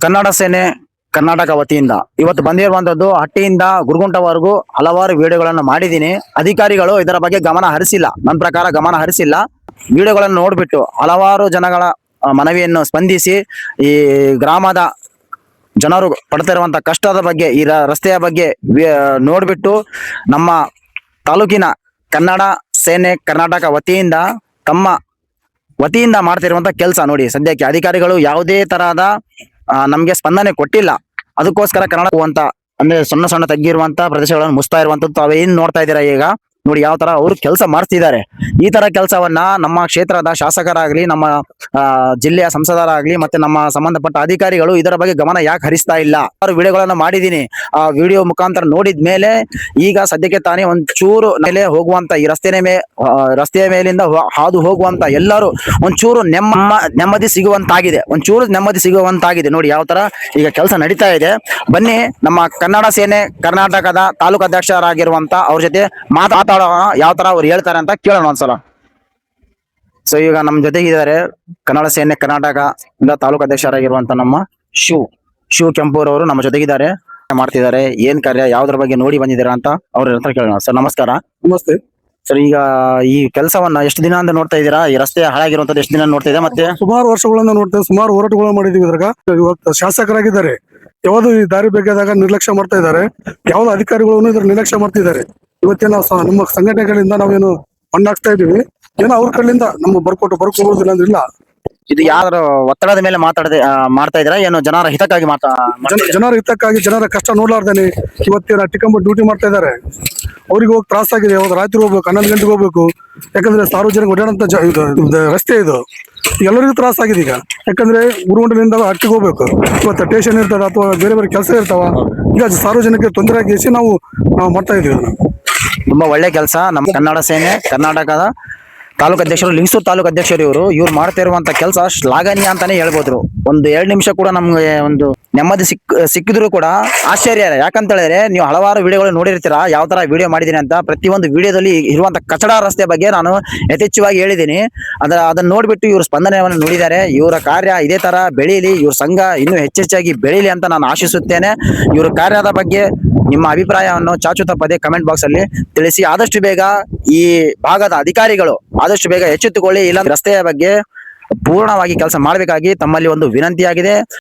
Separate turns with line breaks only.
ಕನ್ನಡ ಸೇನೆ ಕರ್ನಾಟಕ ವತಿಯಿಂದ ಇವತ್ತು ಬಂದಿರುವಂತದ್ದು ಹಟ್ಟಿಯಿಂದ ಗುರುಗುಂಟವರೆಗೂ ಹಲವಾರು ವಿಡಿಯೋಗಳನ್ನು ಮಾಡಿದ್ದೀನಿ. ಅಧಿಕಾರಿಗಳು ಇದರ ಬಗ್ಗೆ ಗಮನ ಹರಿಸಿಲ್ಲ, ನನ್ನ ಪ್ರಕಾರ ಗಮನ ಹರಿಸಿಲ್ಲ. ವಿಡಿಯೋಗಳನ್ನು ನೋಡ್ಬಿಟ್ಟು ಹಲವಾರು ಜನಗಳ ಮನವಿಯನ್ನು ಸ್ಪಂದಿಸಿ ಈ ಗ್ರಾಮದ ಜನರು ಪಡ್ತಿರುವಂತ ಕಷ್ಟದ ಬಗ್ಗೆ, ಈ ರಸ್ತೆಯ ಬಗ್ಗೆ ನೋಡ್ಬಿಟ್ಟು ನಮ್ಮ ತಾಲೂಕಿನ ಕನ್ನಡ ಸೇನೆ ಕರ್ನಾಟಕ ವತಿಯಿಂದ ತಮ್ಮ ವತಿಯಿಂದ ಮಾಡ್ತಿರುವಂತ ಕೆಲಸ ನೋಡಿ. ಸದ್ಯಕ್ಕೆ ಅಧಿಕಾರಿಗಳು ಯಾವುದೇ ತರಹದ ನಮ್ಗೆ ಸ್ಪಂದನೆ ಕೊಟ್ಟಿಲ್ಲ. ಅದಕ್ಕೋಸ್ಕರ ಕನ್ನಡ ಅಂತ ಅಂದ್ರೆ ಸಣ್ಣ ಸಣ್ಣ ತಗ್ಗಿರುವಂತ ಪ್ರದೇಶಗಳನ್ನು ಮುಚ್ತಾ ಇರುವಂತದ್ದು ತಾವೇನ್ ನೋಡ್ತಾ ಇದ್ದೀರಾ ಈಗ ನೋಡಿ. ಯಾವ ತರ ಅವರು ಕೆಲಸ ಮಾಡ್ತಿದ್ದಾರೆ. ಈ ತರ ಕೆಲಸವನ್ನ ನಮ್ಮ ಕ್ಷೇತ್ರದ ಶಾಸಕರಾಗ್ಲಿ, ನಮ್ಮ ಜಿಲ್ಲೆಯ ಸಂಸದರಾಗ್ಲಿ, ಮತ್ತೆ ನಮ್ಮ ಸಂಬಂಧಪಟ್ಟ ಅಧಿಕಾರಿಗಳು ಇದರ ಬಗ್ಗೆ ಗಮನ ಯಾಕೆ ಹರಿಸ್ತಾ ಇಲ್ಲ? ವಿಡಿಯೋಗಳನ್ನ ಮಾಡಿದೀನಿ. ಆ ವಿಡಿಯೋ ಮುಖಾಂತರ ನೋಡಿದ ಮೇಲೆ ಈಗ ಸದ್ಯಕ್ಕೆ ತಾನೇ ಒಂಚೂರು ಮೇಲೆ ಹೋಗುವಂತ ಈ ರಸ್ತೆಯ ಮೇಲಿಂದ ಹಾದು ಹೋಗುವಂತ ಎಲ್ಲರೂ ಒಂಚೂರು ನೆಮ್ಮದಿ ಸಿಗುವಂತಾಗಿದೆ ನೋಡಿ. ಯಾವ ತರ ಈಗ ಕೆಲಸ ನಡೀತಾ ಇದೆ. ಬನ್ನಿ ನಮ್ಮ ಕನ್ನಡ ಸೇನೆ ಕರ್ನಾಟಕದ ತಾಲೂಕು ಅಧ್ಯಕ್ಷರಾಗಿರುವಂತ ಅವ್ರ ಜೊತೆ ಮಾತಾಡೋಣ, ಯಾವ ತರ ಅವ್ರು ಹೇಳ್ತಾರೆ ಅಂತ ಕೇಳೋಣ ಒಂದ್ಸಲ. ಸೊ ಈಗ ನಮ್ಮ ಜೊತೆಗಿದ್ದಾರೆ ಕನ್ನಡ ಸೇನೆ ಕರ್ನಾಟಕ ತಾಲೂಕು ಅಧ್ಯಕ್ಷರಾಗಿರುವಂತ ನಮ್ಮ ಶಿವ್ ಕೆಂಪೂರ್ ಅವರು ನಮ್ಮ ಜೊತೆಗಿದ್ದಾರೆ, ಮಾಡ್ತಿದ್ದಾರೆ. ಏನ್ ಕಾರ್ಯ, ಯಾವ್ದ್ರ ಬಗ್ಗೆ ನೋಡಿ ಬಂದಿದ್ದೀರಾ ಅಂತ ಅವ್ರ ಹತ್ರ ಕೇಳೋಣ. ಸರ್ ನಮಸ್ಕಾರ.
ನಮಸ್ತೆ
ಸರ್, ಈಗ ಈ ಕೆಲಸವನ್ನ ಎಷ್ಟು ದಿನ ಅಂತ ನೋಡ್ತಾ ಇದ್ದೀರಾ? ಈ ರಸ್ತೆ ಹಾಳಾಗಿರುವಂತದ್ದು ಎಷ್ಟು ದಿನ ನೋಡ್ತಾ ಇದೆ? ಮತ್ತೆ
ಸುಮಾರು ವರ್ಷಗಳಿಂದ ನೋಡ್ತೇವೆ, ಸುಮಾರು ಹೋರಾಟಗಳು ಮಾಡಿದೀವಿ. ಇದ್ರಾಗ ಇವತ್ತು ಶಾಸಕರಾಗಿದ್ದಾರೆ, ಯಾವ್ದು ಈ ದಾರಿ ಬೇಕಾದಾಗ ನಿರ್ಲಕ್ಷ್ಯ ಮಾಡ್ತಾ ಇದ್ದಾರೆ. ಯಾವ್ದು ಅಧಿಕಾರಿಗಳನ್ನು ಇದ್ರ ನಿರ್ಲಕ್ಷ್ಯ ಮಾಡ್ತಿದ್ದಾರೆ. ಇವತ್ತೇನು ನಮ್ಮ ಸಂಘಟನೆಗಳಿಂದ ನಾವೇನು ಮಣ್ಣಾಕ್ತಾ ಇದೀವಿ, ಏನೋ ಅವ್ರ ಕಡೆಯಿಂದ ನಮ್ಮ ಬರ್ಕೊಡುದಿಲ್ಲ ಅಂದ್ರಿಲ್ಲ.
ಇದು ಯಾರ ಒತ್ತಡದ ಮೇಲೆ ಮಾಡ್ತಾ ಇದ್ದೀರಾ? ಏನು ಜನರ ಹಿತಕ್ಕಾಗಿ
ಜನರ ಹಿತಕ್ಕಾಗಿ, ಜನರ ಕಷ್ಟ ನೋಡ್ಲಾರ್ದೇನೆ ಇವತ್ತೇನ ಟಿಕಂಬ ಡ್ಯೂಟಿ ಮಾಡ್ತಾ ಇದ್ದಾರೆ. ಅವ್ರಿಗೆ ಹೋಗಿ ತ್ರಾಸ ಆಗಿದೆ. ಯಾವ್ದು ರಾತ್ರಿ ಹೋಗ್ಬೇಕು, 11 ಗಂಟೆಗೆ ಹೋಗ್ಬೇಕು. ಯಾಕಂದ್ರೆ ಸಾರ್ವಜನಿಕ ಓಡಾಡಂತ ರಸ್ತೆ ಇದು, ಎಲ್ಲರಿಗೂ ತ್ರಾಸ ಆಗಿದೆ ಈಗ. ಯಾಕಂದ್ರೆ ಗುರುಗುಂಟದಿಂದ ಹಟ್ಟಿಗೆ ಹೋಗ್ಬೇಕು, ಇವತ್ತು ಸ್ಟೇಷನ್ ಇರ್ತದ ಅಥವಾ ಬೇರೆ ಬೇರೆ ಕೆಲಸ ಇರ್ತಾವ. ಈಗ ಸಾರ್ವಜನಿಕ ತೊಂದರೆ ಆಗಿಸಿ ನಾವು ಮಾಡ್ತಾ ಇದೀವಿ.
ತುಂಬಾ ಒಳ್ಳೆ ಕೆಲಸ. ನಮ್ಮ ಕನ್ನಡ ಸೇನೆ ಕರ್ನಾಟಕದ ತಾಲೂಕು ಅಧ್ಯಕ್ಷರು, ಲಿಂಗಸೂರು ತಾಲೂಕು ಅಧ್ಯಕ್ಷರು ಇವ್ರು ಮಾಡ್ತಿರುವಂತ ಕೆಲಸ ಶ್ಲಾಘನೀಯ ಅಂತಾನೆ ಹೇಳ್ಬೋದ್ರು. ಒಂದು 2 ನಿಮಿಷ ಕೂಡ ನಮ್ಗೆ ಒಂದು ನೆಮ್ಮದಿ ಸಿಕ್ಕಿದ್ರು ಕೂಡ ಆಶ್ಚರ್ಯ. ಯಾಕಂತ ಹೇಳಿದ್ರೆ ನೀವು ಹಲವಾರು ವಿಡಿಯೋಗಳು ನೋಡಿರ್ತೀರಾ, ಯಾವ ತರ ವಿಡಿಯೋ ಮಾಡಿದೀನಿ ಅಂತ. ಪ್ರತಿಯೊಂದು ವಿಡಿಯೋದಲ್ಲಿ ಇರುವಂತ ಕಚಡ ರಸ್ತೆ ಬಗ್ಗೆ ನಾನು ಯಥೇಚ್ಛವಾಗಿ ಹೇಳಿದ್ದೀನಿ. ಅದನ್ನ ನೋಡ್ಬಿಟ್ಟು ಇವ್ರ ಸ್ಪಂದನೆಯನ್ನು ನೋಡಿದ್ದಾರೆ. ಇವರ ಕಾರ್ಯ ಇದೇ ತರ ಬೆಳೀಲಿ, ಇವ್ರ ಸಂಘ ಇನ್ನೂ ಹೆಚ್ಚೆಚ್ಚಾಗಿ ಬೆಳೀಲಿ ಅಂತ ನಾನು ಆಶಿಸುತ್ತೇನೆ. ಇವ್ರ ಕಾರ್ಯದ ಬಗ್ಗೆ ನಿಮ್ಮ ಅಭಿಪ್ರಾಯವನ್ನು ಚಾಚು ತಪ್ಪದೆ ಕಮೆಂಟ್ ಬಾಕ್ಸ್ ಅಲ್ಲಿ ತಿಳಿಸಿ. ಆದಷ್ಟು ಬೇಗ ಈ ಭಾಗದ ಅಧಿಕಾರಿಗಳು ಆದಷ್ಟು ಬೇಗ ಎಚ್ಚೆತ್ತುಕೊಳ್ಳಿ, ಇಲ್ಲ ರಸ್ತೆಯ ಬಗ್ಗೆ ಪೂರ್ಣವಾಗಿ ಕೆಲಸ ಮಾಡಬೇಕಾಗಿ ತಮ್ಮಲ್ಲಿ ಒಂದು ವಿನಂತಿಯಾಗಿದೆ.